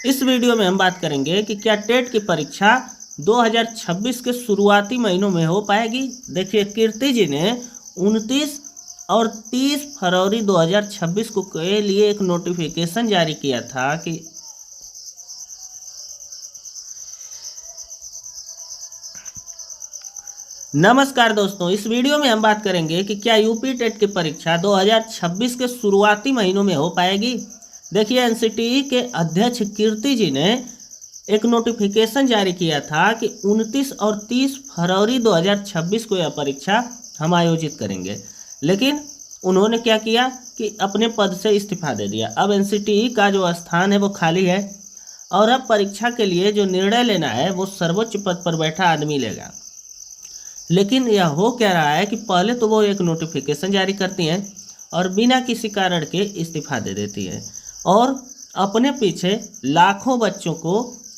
इस वीडियो में हम बात करेंगे कि क्या टेट की परीक्षा 2026 के शुरुआती महीनों में हो पाएगी। देखिए, कीर्ति जी ने 29 और 30 फरवरी 2026 को के लिए एक नोटिफिकेशन जारी किया था कि नमस्कार दोस्तों, इस वीडियो में हम बात करेंगे कि क्या यूपी टेट की परीक्षा 2026 के शुरुआती महीनों में हो पाएगी। देखिए, एनसीटीई के अध्यक्ष कीर्ति जी ने एक नोटिफिकेशन जारी किया था कि 29 और 30 फरवरी 2026 को यह परीक्षा हम आयोजित करेंगे, लेकिन उन्होंने क्या किया कि अपने पद से इस्तीफा दे दिया। अब एनसीटीई का जो स्थान है वो खाली है और अब परीक्षा के लिए जो निर्णय लेना है वो सर्वोच्च पद पर बैठा आदमी लेगा। लेकिन यह हो क्या रहा है कि पहले तो वो एक नोटिफिकेशन जारी करती हैं और बिना किसी कारण के इस्तीफा दे देती है और अपने पीछे लाखों बच्चों को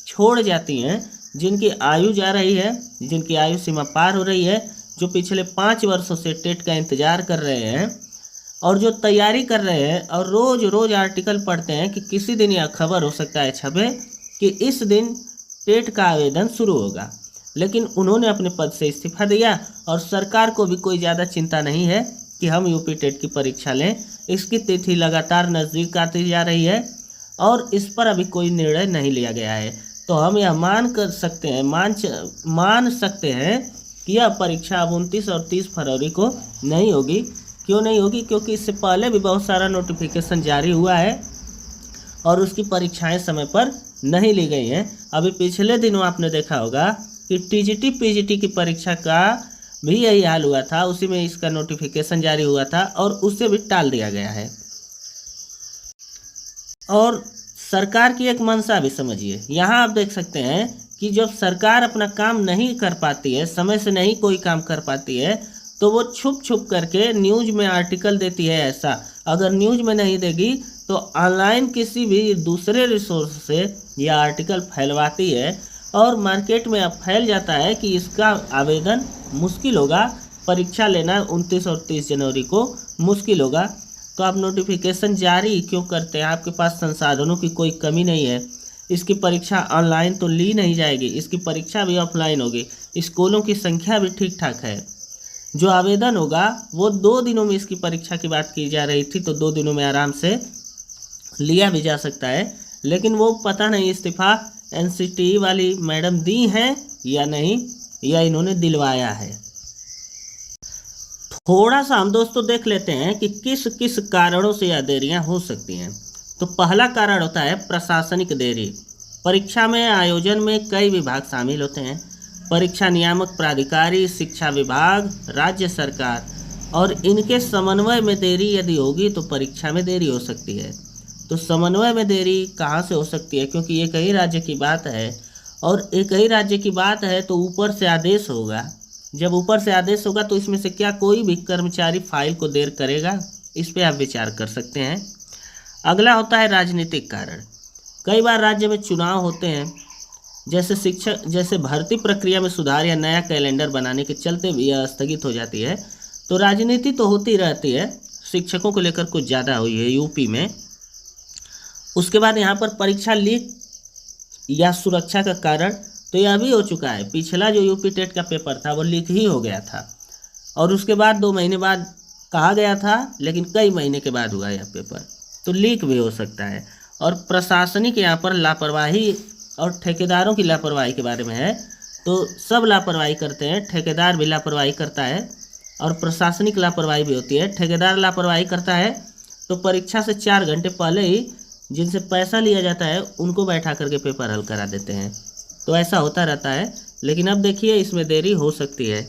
छोड़ जाती हैं जिनकी आयु जा रही है, जिनकी आयु सीमा पार हो रही है, जो पिछले 5 वर्षों से टेट का इंतज़ार कर रहे हैं और जो तैयारी कर रहे हैं और रोज़ रोज़ आर्टिकल पढ़ते हैं कि किसी दिन यह खबर हो सकता है छपे कि इस दिन टेट का आवेदन शुरू होगा। लेकिन उन्होंने अपने पद से इस्तीफा दिया और सरकार को भी कोई ज़्यादा चिंता नहीं है कि हम यूपी टेट की परीक्षा लें। इसकी तिथि लगातार नज़दीक आती जा रही है और इस पर अभी कोई निर्णय नहीं लिया गया है। तो हम यह मान सकते हैं कि यह परीक्षा अब 29 और 30 फरवरी को नहीं होगी। क्यों नहीं होगी? क्योंकि इससे पहले भी बहुत सारा नोटिफिकेशन जारी हुआ है और उसकी परीक्षाएं समय पर नहीं ली गई हैं। अभी पिछले दिनों आपने देखा होगा कि टीजीटी पीजीटी की परीक्षा का भी यही हाल हुआ था, उसी में इसका नोटिफिकेशन जारी हुआ था और उससे भी टाल दिया गया है। और सरकार की एक मंशा भी समझिए, यहाँ आप देख सकते हैं कि जब सरकार अपना काम नहीं कर पाती है, समय से नहीं कोई काम कर पाती है, तो वो छुप छुप करके न्यूज़ में आर्टिकल देती है। ऐसा अगर न्यूज़ में नहीं देगी तो ऑनलाइन किसी भी दूसरे रिसोर्स से यह आर्टिकल फैलवाती है और मार्केट में अब फैल जाता है कि इसका आवेदन मुश्किल होगा, परीक्षा लेना 29 और 30 जनवरी को मुश्किल होगा। तो आप नोटिफिकेशन जारी क्यों करते हैं? आपके पास संसाधनों की कोई कमी नहीं है। इसकी परीक्षा ऑनलाइन तो ली नहीं जाएगी, इसकी परीक्षा भी ऑफलाइन होगी। स्कूलों की संख्या भी ठीक ठाक है। जो आवेदन होगा वो 2 दिनों में, इसकी परीक्षा की बात की जा रही थी तो 2 दिनों में आराम से लिया भी जा सकता है। लेकिन वो पता नहीं इस्तीफा एनसीटीई वाली मैडम दी हैं या नहीं, या इन्होंने दिलवाया है। थोड़ा सा हम दोस्तों देख लेते हैं कि किस किस कारणों से यह देरियां हो सकती हैं। तो पहला कारण होता है प्रशासनिक देरी। परीक्षा में आयोजन में कई विभाग शामिल होते हैं। परीक्षा नियामक प्राधिकारी, शिक्षा विभाग, राज्य सरकार, और इनके समन्वय में देरी यदि होगी तो परीक्षा में देरी हो सकती है। तो समन्वय में देरी कहाँ से हो सकती है? क्योंकि एक ही राज्य की बात है और एक ही राज्य की बात है तो ऊपर से आदेश होगा। जब ऊपर से आदेश होगा तो इसमें से क्या कोई भी कर्मचारी फाइल को देर करेगा? इस पे आप विचार कर सकते हैं। अगला होता है राजनीतिक कारण। कई बार राज्य में चुनाव होते हैं, जैसे भर्ती प्रक्रिया में सुधार या नया कैलेंडर बनाने के चलते भी यह स्थगित हो जाती है। तो राजनीति तो होती रहती है। शिक्षकों को लेकर कुछ ज़्यादा हुई है यूपी में। उसके बाद यहाँ पर परीक्षा लीक या सुरक्षा का कारण तो यह भी हो चुका है। पिछला जो यूपी टेट का पेपर था वो लीक ही हो गया था और उसके बाद 2 महीने बाद कहा गया था, लेकिन कई महीने के बाद हुआ यह पेपर, तो लीक भी हो सकता है। और प्रशासनिक यहाँ पर लापरवाही और ठेकेदारों की लापरवाही के बारे में है। तो सब लापरवाही करते हैं, ठेकेदार भी लापरवाही करता है और प्रशासनिक लापरवाही भी होती है। ठेकेदार लापरवाही करता है तो परीक्षा से 4 घंटे पहले ही जिनसे पैसा लिया जाता है उनको बैठा करके पेपर हल करा देते हैं। तो ऐसा होता रहता है। लेकिन अब देखिए, इसमें देरी हो सकती है।